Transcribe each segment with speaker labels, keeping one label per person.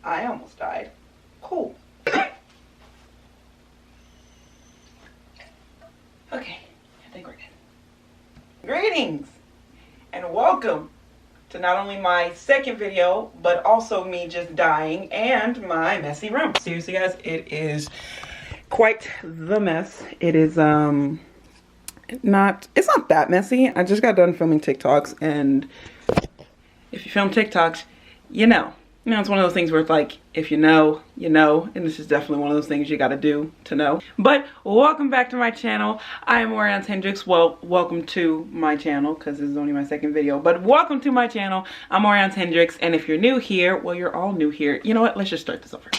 Speaker 1: I almost died. Cool. Okay, I think we're good. Greetings and welcome to not only my second video, but also me just dying and my messy room. Seriously guys, it is quite the mess. It is it's not that messy. I just got done filming TikToks, and if you film TikToks, you know. It's one of those things where it's like, if you know, you know, and this is definitely one of those things you gotta do to know. But welcome back to my channel. I am Untitled Hendrix. Well, welcome to my channel, because this is only my second video, but welcome to my channel. I'm Untitled Hendrix, and if you're new here, well, you're all new here. You know what? Let's just start this over.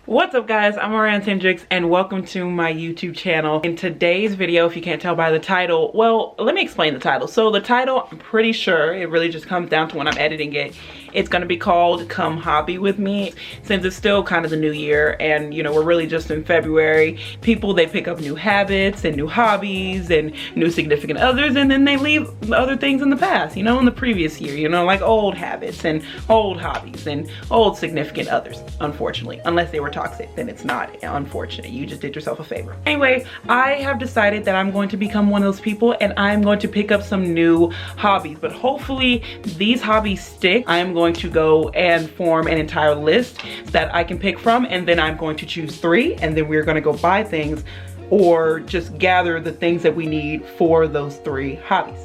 Speaker 1: What's up guys, I'm Untitled Hendrix and welcome to my YouTube channel. In today's video, if you can't tell by the title, well, let me explain the title. So the title, I'm pretty sure it really just comes down to when I'm editing it. It's gonna be called Come Hobby With Me, since it's still kind of the new year and you know, we're really just in February. People, they pick up new habits and new hobbies and new significant others, and then they leave other things in the past, you know, in the previous year, you know, like old habits and old hobbies and old significant others, unfortunately, unless they were toxic, then it's not unfortunate. You just did yourself a favor. Anyway, I have decided that I'm going to become one of those people and I'm going to pick up some new hobbies, but hopefully these hobbies stick. I am going to go and form an entire list that I can pick from, and then I'm going to choose 3, and then we're going to go buy things or just gather the things that we need for those 3 hobbies.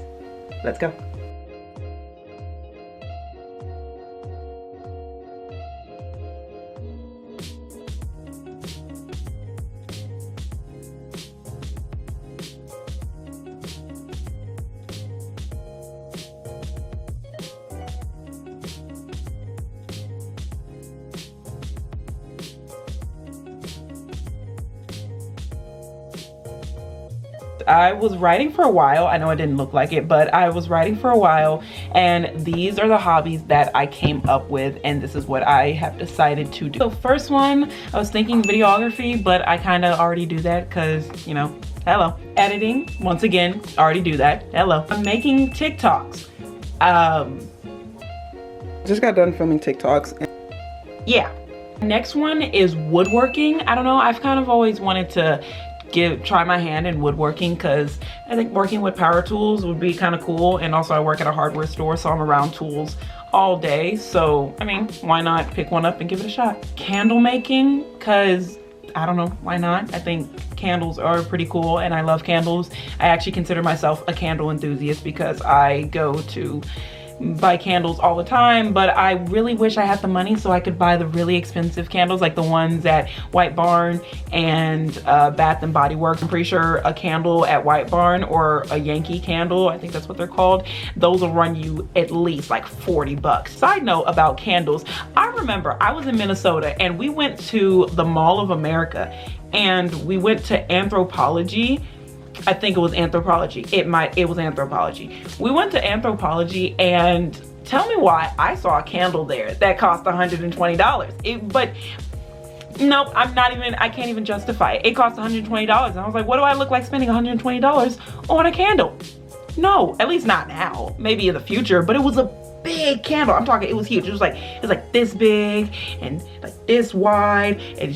Speaker 1: Let's go. I was writing for a while. I know it didn't look like it, but I was writing for a while, and these are the hobbies that I came up with, and this is what I have decided to do. So first one, I was thinking videography, but I kind of already do that because, you know, hello. Editing, once again, already do that. Hello. I'm making TikToks. Just got done filming TikToks. Yeah. Next one is woodworking. I don't know, I've kind of always wanted to try my hand in woodworking because I think working with power tools would be kind of cool, and also I work at a hardware store, so I'm around tools all day, so I mean, why not pick one up and give it a shot. Candle making, because I don't know, why not? I think candles are pretty cool and I love candles. I actually consider myself a candle enthusiast because I go to buy candles all the time, but I really wish I had the money so I could buy the really expensive candles, like the ones at White Barn and Bath and Body Works. I'm pretty sure a candle at White Barn or a Yankee candle, I think that's what they're called, those will run you at least like 40 bucks. Side note about candles, I remember I was in Minnesota and we went to the Mall of America and we went to Anthropologie. I think it was Anthropologie. It was Anthropologie. We went to Anthropologie, and tell me why I saw a candle there that cost $120. But nope, I can't even justify it. It cost $120. And I was like, what do I look like spending $120 on a candle? No, at least not now. Maybe in the future, but it was a big candle. I'm talking, it was huge. It was like this big and like this wide, and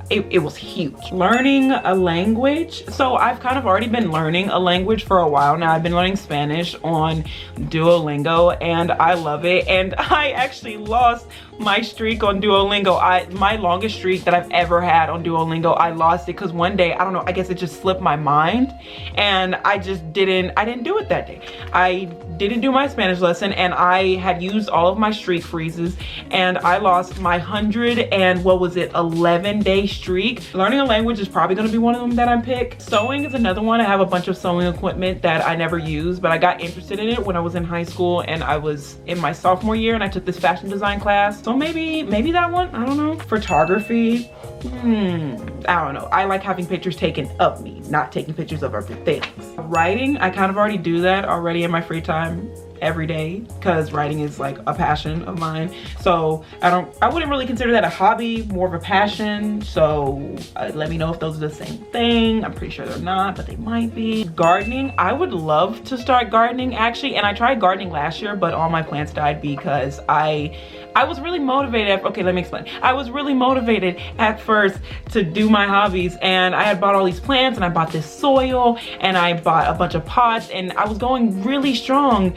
Speaker 1: it was huge. Learning a language. So I've kind of already been learning a language for a while now. I've been learning Spanish on Duolingo and I love it. And I actually lost my streak on Duolingo. My longest streak that I've ever had on Duolingo, I lost it because one day, I don't know, I guess it just slipped my mind and I didn't do it that day. I didn't do my Spanish lesson and I had used all of my streak freezes and I lost my 11-day streak. Learning a language is probably gonna be one of them that I pick. Sewing is another one. I have a bunch of sewing equipment that I never use, but I got interested in it when I was in high school and I was in my sophomore year and I took this fashion design class. So maybe that one, I don't know. Photography, I don't know. I like having pictures taken of me, not taking pictures of other things. Writing, I kind of already do that already in my free time. every day because writing is like a passion of mine. So I wouldn't really consider that a hobby, more of a passion. So let me know if those are the same thing. I'm pretty sure they're not, but they might be. Gardening, I would love to start gardening actually, and I tried gardening last year, but all my plants died because I was really motivated. Okay, let me explain. I was really motivated at first to do my hobbies, and I had bought all these plants, and I bought this soil, and I bought a bunch of pots, and I was going really strong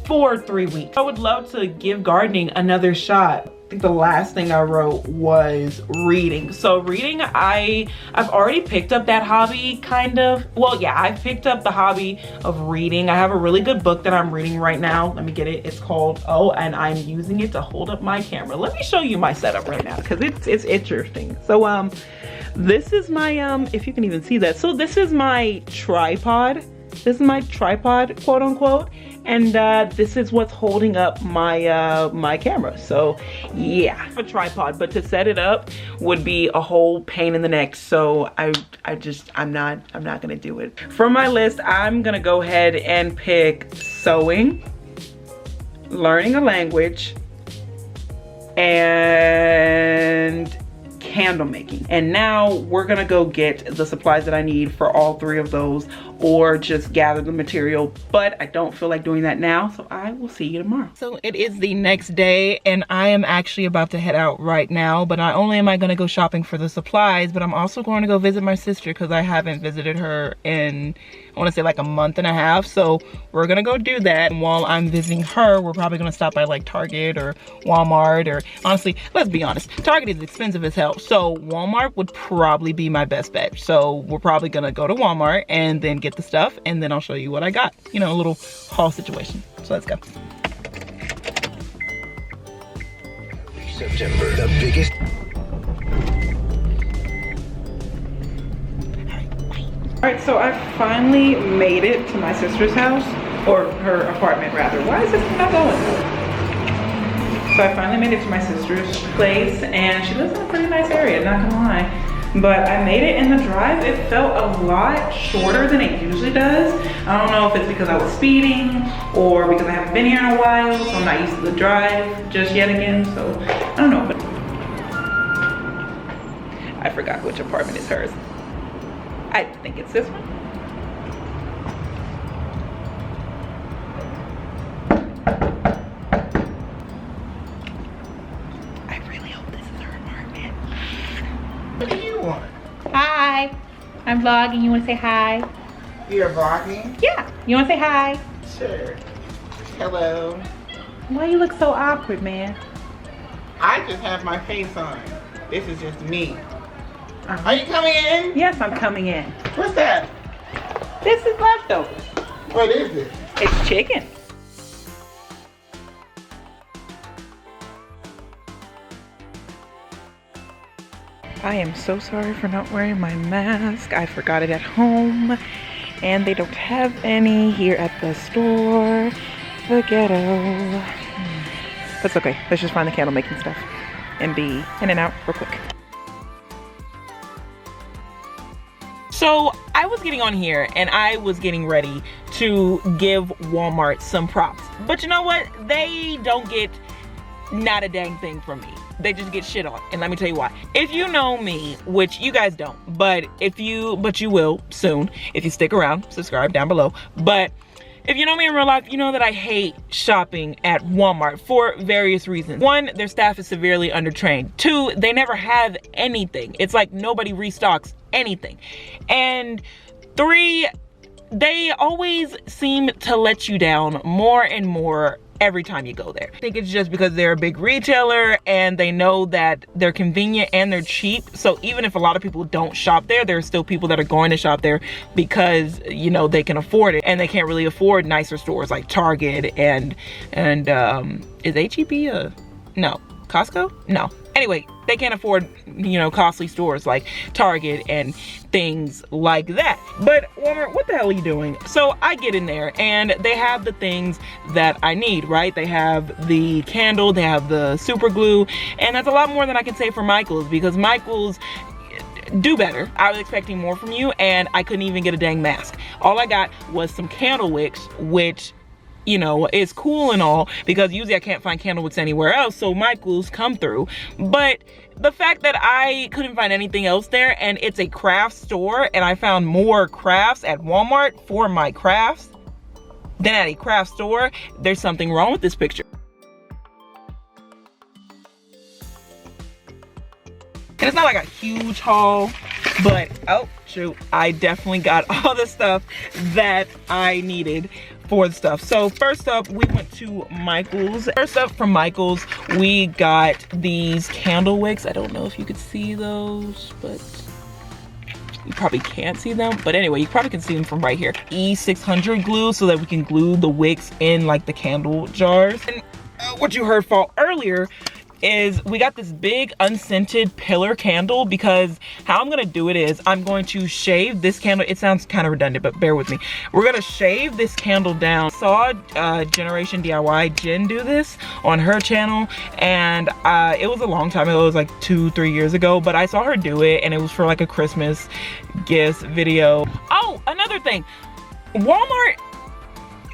Speaker 1: for 3 weeks. I would love to give gardening another shot. I think the last thing I wrote was reading. So reading, I've already picked up that hobby kind of. Well, yeah, I've picked up the hobby of reading. I have a really good book that I'm reading right now. Let me get it. It's called, oh, and I'm using it to hold up my camera. Let me show you my setup right now because it's interesting. So this is my, if you can even see that. So this is my tripod. This is my tripod, quote unquote. And this is what's holding up my my camera. So yeah, a tripod, but to set it up would be a whole pain in the neck. So I'm not gonna do it. For my list, I'm gonna go ahead and pick sewing, learning a language, and candle making. And now we're gonna go get the supplies that I need for all 3 of those, or just gather the material, but I don't feel like doing that now, so I will see you tomorrow. So it is the next day, and I am actually about to head out right now, but not only am I gonna go shopping for the supplies, but I'm also going to go visit my sister because I haven't visited her in, I wanna say like a month and a half, so we're gonna go do that. And while I'm visiting her, we're probably gonna stop by like Target or Walmart, or honestly, let's be honest, Target is expensive as hell, so Walmart would probably be my best bet. So we're probably gonna go to Walmart and then get the stuff, and then I'll show you what I got. You know, a little haul situation. So let's go.
Speaker 2: September, the biggest.
Speaker 1: All right, so I finally made it to my sister's house, or her apartment rather. Why is this not going? So I finally made it to my sister's place, and she lives in a pretty nice area, not gonna lie. But I made it, and the drive, it felt a lot shorter than it usually does. I don't know if it's because I was speeding or because I haven't been here in a while, so I'm not used to the drive just yet again, so I don't know. But I forgot which apartment is hers. I think it's this one. I really hope this is her apartment.
Speaker 3: What do you want?
Speaker 1: Hi, I'm vlogging. You want to say hi?
Speaker 3: You're vlogging?
Speaker 1: Yeah. You want to say hi?
Speaker 3: Sure. Hello.
Speaker 1: Why you look so awkward, man?
Speaker 3: I just have my face on. This is just me. Are you coming in?
Speaker 1: Yes, I'm coming in.
Speaker 3: What's that?
Speaker 1: This is leftovers.
Speaker 3: What is it?
Speaker 1: It's chicken. I am so sorry for not wearing my mask. I forgot it at home, and they don't have any here at the store. The ghetto. That's okay. Let's just find the candle making stuff and be in and out real quick. So I was getting on here and I was getting ready to give Walmart some props. But you know what? They don't get not a dang thing from me. They just get shit on. And let me tell you why. If you know me, which you guys don't, but you will soon if you stick around, subscribe down below. But if you know me in real life, you know that I hate shopping at Walmart for various reasons. 1, their staff is severely undertrained. 2, they never have anything. It's like nobody restocks anything. And 3, they always seem to let you down more and more every time you go there. I think it's just because they're a big retailer and they know that they're convenient and they're cheap. So even if a lot of people don't shop there, there are still people that are going to shop there because, you know, they can afford it, and they can't really afford nicer stores like Target and is H-E-B no, Costco? No. Anyway, they can't afford, you know, costly stores like Target and things like that. But Walmart, what the hell are you doing? So I get in there and they have the things that I need, right? They have the candle, they have the super glue, and that's a lot more than I can say for Michael's, because Michael's do better. I was expecting more from you, and I couldn't even get a dang mask. All I got was some candle wicks, which you know, it's cool and all, because usually I can't find candle wicks anywhere else, so Michael's come through. But the fact that I couldn't find anything else there, and it's a craft store, and I found more crafts at Walmart for my crafts than at a craft store, there's something wrong with this picture. And it's not like a huge haul, but oh shoot, I definitely got all the stuff that I needed for the stuff. So first up, we went to Michael's. First up from Michael's, we got these candle wicks. I don't know if you could see those, but you probably can't see them. But anyway, you probably can see them from right here. E600 glue, so that we can glue the wicks in like the candle jars. And what you heard fall earlier is we got this big unscented pillar candle, because how I'm gonna do it is I'm going to shave this candle. It sounds kind of redundant, but bear with me. We're gonna shave this candle down. Saw Generation DIY Jen do this on her channel, and it was a long time ago. It was like 2-3 years ago, but I saw her do it, and it was for like a Christmas gifts video. Oh, another thing, Walmart,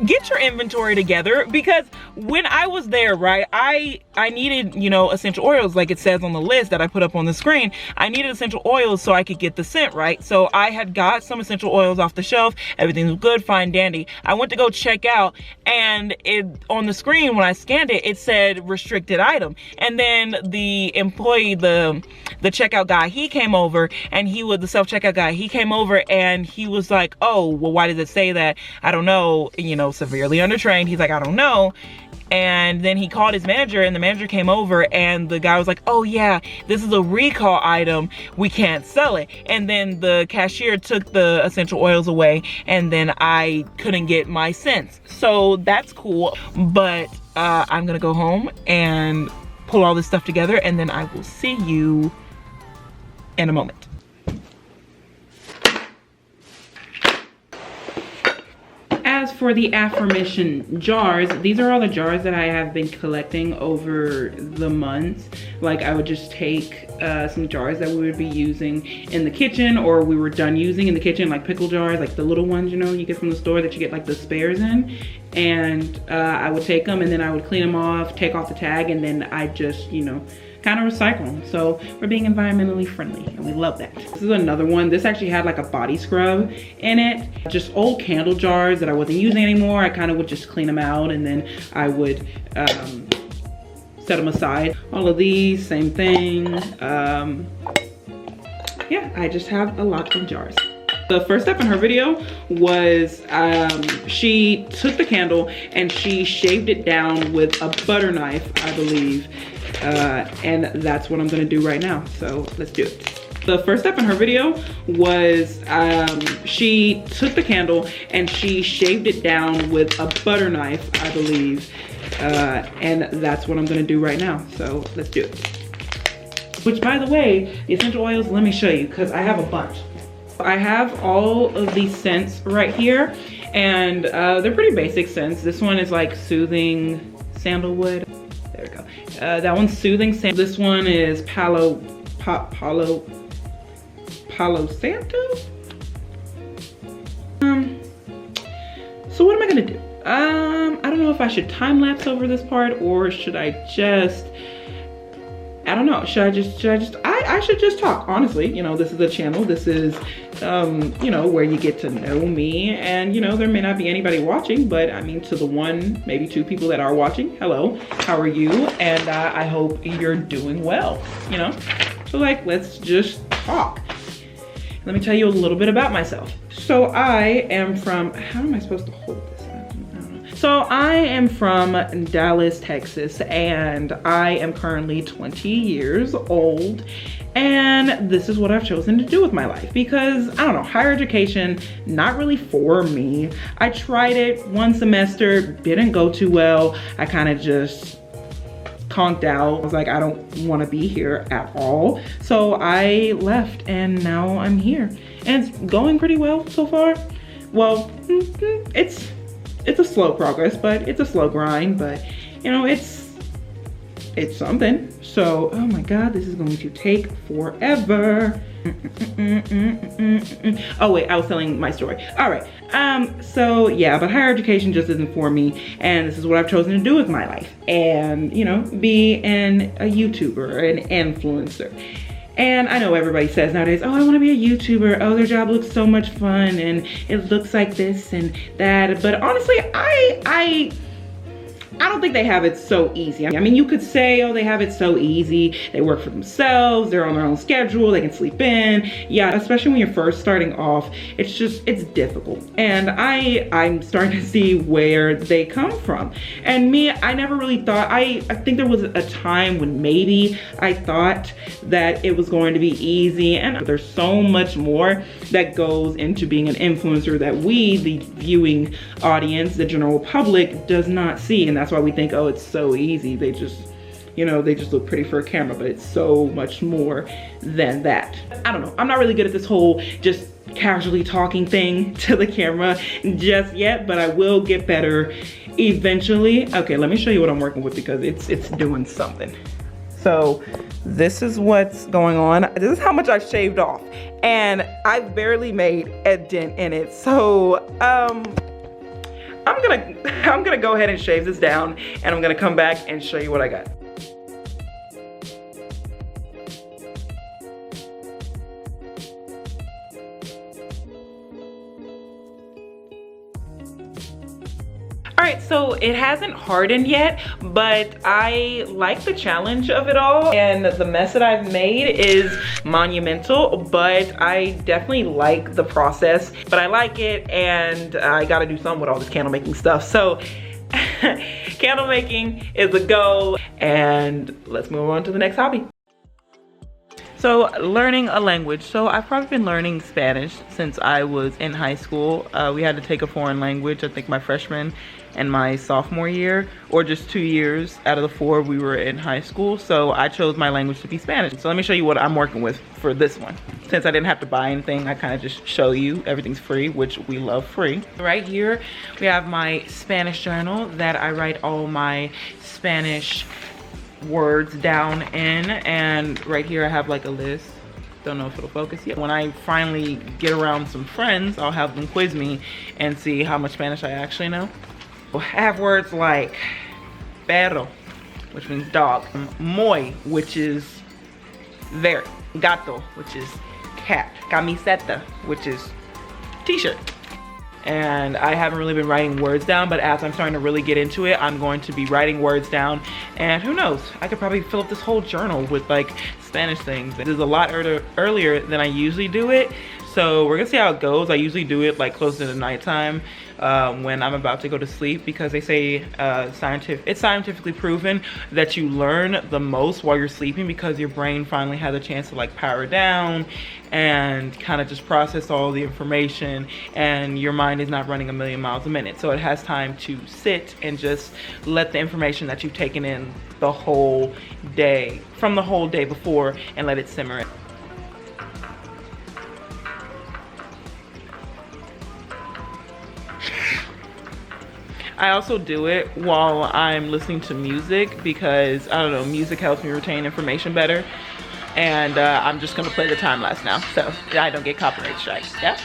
Speaker 1: get your inventory together, because when I was there, right, I needed, you know, essential oils, like it says on the list that I put up on the screen. I needed essential oils so I could get the scent, right? So I had got some essential oils off the shelf. Everything was good, fine, dandy. I went to go check out, and it on the screen when I scanned it, it said restricted item. And then the employee, the checkout guy, he came over, and he was the self-checkout guy. He came over and he was like, oh, well, why does it say that? I don't know, you know, severely undertrained. He's like, I don't know. And then he called his manager, and the manager came over, and the guy was like, oh yeah, this is a recall item, we can't sell it. And then the cashier took the essential oils away, and then I couldn't get my scents. So that's cool, but I'm gonna go home and pull all this stuff together, and then I will see you in a moment. As for the aforementioned jars, these are all the jars that I have been collecting over the months. Like, I would just take some jars that we would be using in the kitchen, or we were done using in the kitchen, like pickle jars, like the little ones, you know, you get from the store that you get like the spares in. And I would take them, and then I would clean them off, take off the tag, and then I just, you know, kind of recycle them. So we're being environmentally friendly, and we love that. This is another one. This actually had like a body scrub in it. Just old candle jars that I wasn't using anymore. I kind of would just clean them out, and then I would set them aside. All of these, same thing. Yeah, I just have a lot of jars. The first step in her video was she took the candle and she shaved it down with a butter knife, I believe. And that's what I'm gonna do right now. So let's do it. The first step in her video was she took the candle and she shaved it down with a butter knife, I believe. And that's what I'm gonna do right now. So let's do it. Which, by the way, the essential oils, let me show you, because I have a bunch. I have all of these scents right here, and they're pretty basic scents. This one is like soothing sandalwood. There we go. That one's soothing sandalwood. This one is Palo Santo. So what am I gonna do? I don't know if I should time lapse over this part, or should I just, I don't know, I should just talk, honestly. You know, this is a channel, this is, you know, where you get to know me, and, you know, there may not be anybody watching, but I mean, to the one, maybe two people that are watching, hello, how are you? And I hope you're doing well, you know? So like, let's just talk. Let me tell you a little bit about myself. So I am from, how am I supposed to hold this? So I am from Dallas, Texas, and I am currently 20 years old. And this is what I've chosen to do with my life, because I don't know, higher education, not really for me. I tried it one semester, didn't go too well. I kind of just conked out. I was like, I don't want to be here at all. So I left, and now I'm here. And it's going pretty well so far. Well, it's a slow progress, but it's a slow grind, but you know, it's something. So, oh my God, this is going to take forever. Oh wait, I was telling my story. All right, so yeah, but higher education just isn't for me, and this is what I've chosen to do with my life, and you know, be a YouTuber, an influencer. And I know everybody says nowadays, oh, I want to be a YouTuber. Oh, their job looks so much fun and it looks like this and that. But honestly, I don't think they have it so easy. I mean, you could say, oh, they have it so easy. They work for themselves. They're on their own schedule. They can sleep in. Yeah, especially when you're first starting off, it's difficult. And I'm starting to see where they come from. And me, I never really thought, I think there was a time when maybe I thought that it was going to be easy. And there's so much more that goes into being an influencer that we, the viewing audience, the general public, does not see. And that's why we think, oh, it's so easy. They just, you know, they just look pretty for a camera, but it's so much more than that. I don't know. I'm not really good at this whole just casually talking thing to the camera just yet, but I will get better eventually. Okay, let me show you what I'm working with because it's doing something. So this is what's going on. This is how much I've shaved off, and I've barely made a dent in it. So I'm gonna go ahead and shave this down, and I'm gonna come back and show you what I got. All right, so it hasn't hardened yet, but I like the challenge of it all, and the mess that I've made is monumental, but I definitely like the process. But I like it, and I gotta do something with all this candle making stuff. So candle making is a go, and let's move on to the next hobby. So learning a language. So I've probably been learning Spanish since I was in high school. We had to take a foreign language, I think my freshman and my sophomore year, or just 2 years out of the 4 we were in high school. So I chose my language to be Spanish. So let me show you what I'm working with for this one. Since I didn't have to buy anything, I kind of just show you. Everything's free, which we love free. Right here, we have my Spanish journal that I write all my Spanish words down in, and right here I have like a list. Don't know if it'll focus yet. When I finally get around some friends, I'll have them quiz me and see how much Spanish I actually know. I have words like perro, which means dog, muy, which is very, gato, which is cat, camiseta, which is t-shirt. And I haven't really been writing words down, but as I'm starting to really get into it, I'm going to be writing words down, and who knows, I could probably fill up this whole journal with like Spanish things. This is a lot earlier than I usually do it, so we're gonna see how it goes. I usually do it like close to the nighttime when I'm about to go to sleep, because they say it's scientifically proven that you learn the most while you're sleeping, because your brain finally has a chance to like power down and kind of just process all the information, and your mind is not running a million miles a minute. So it has time to sit and just let the information that you've taken in the whole day, from the whole day before, and let it simmer. I also do it while I'm listening to music, because I don't know, music helps me retain information better. And I'm just gonna play the time lapse now, so I don't get copyright strikes, yeah?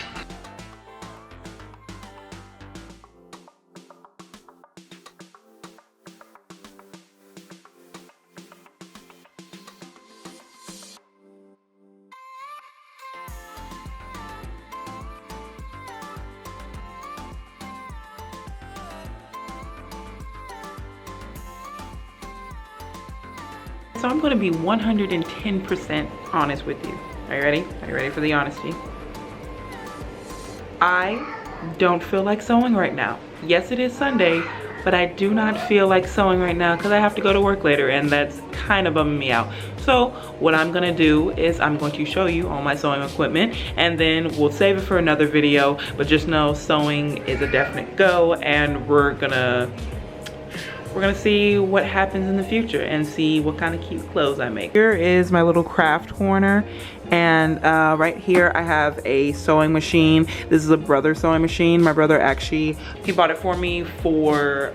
Speaker 1: So I'm gonna be 110% honest with you. Are you ready? Are you ready for the honesty? I don't feel like sewing right now. Yes, it is Sunday, but I do not feel like sewing right now because I have to go to work later, and that's kind of bumming me out. So what I'm gonna do is I'm going to show you all my sewing equipment, and then we'll save it for another video, but just know sewing is a definite go, and we're gonna see what happens in the future and see what kind of cute clothes I make. Here is my little craft corner, and right here I have a sewing machine. This is a brother sewing machine. My brother actually, he bought it for me for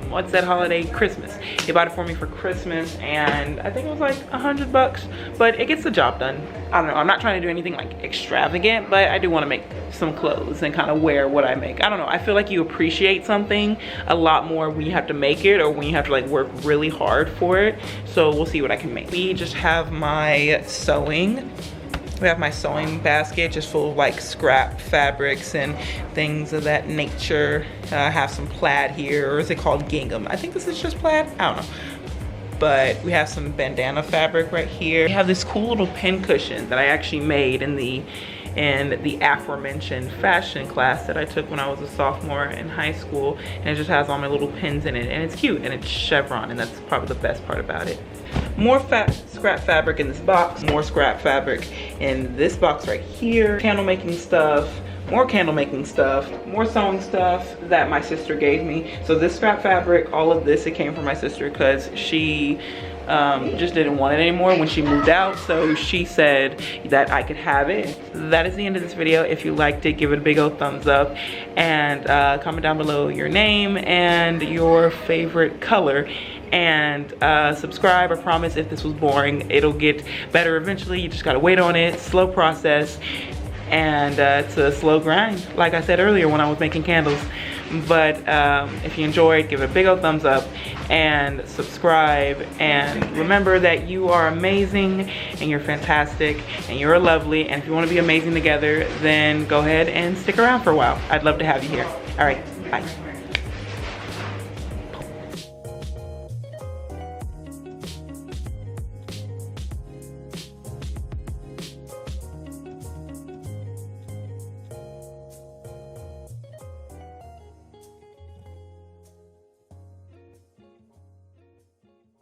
Speaker 1: what's that holiday? Christmas. He bought it for me for Christmas, and I think it was like $100, but it gets the job done. I don't know, I'm not trying to do anything like extravagant, but I do want to make some clothes and kind of wear what I make. I don't know, I feel like you appreciate something a lot more when you have to make it or when you have to like work really hard for it. So we'll see what I can make. We just have my sewing. We have my sewing basket just full of like scrap fabrics and things of that nature. I have some plaid here, or is it called gingham? I think this is just plaid, I don't know. But we have some bandana fabric right here. We have this cool little pin cushion that I actually made in the aforementioned fashion class that I took when I was a sophomore in high school. And it just has all my little pins in it, and it's cute, and it's chevron, and that's probably the best part about it. More scrap fabric in this box, more scrap fabric in this box right here. Candle making stuff, more candle making stuff, more sewing stuff that my sister gave me. So this scrap fabric, all of this, it came from my sister because she just didn't want it anymore when she moved out. So she said that I could have it. That is the end of this video. If you liked it, give it a big old thumbs up, and comment down below your name and your favorite color. And subscribe. I promise if this was boring, it'll get better eventually. You just gotta wait on it. Slow process, and it's a slow grind, like I said earlier when I was making candles. But if you enjoyed, give it a big old thumbs up and subscribe, and remember that you are amazing and you're fantastic and you're lovely, and if you want to be amazing together, then go ahead and stick around for a while. I'd love to have you here. All right, bye.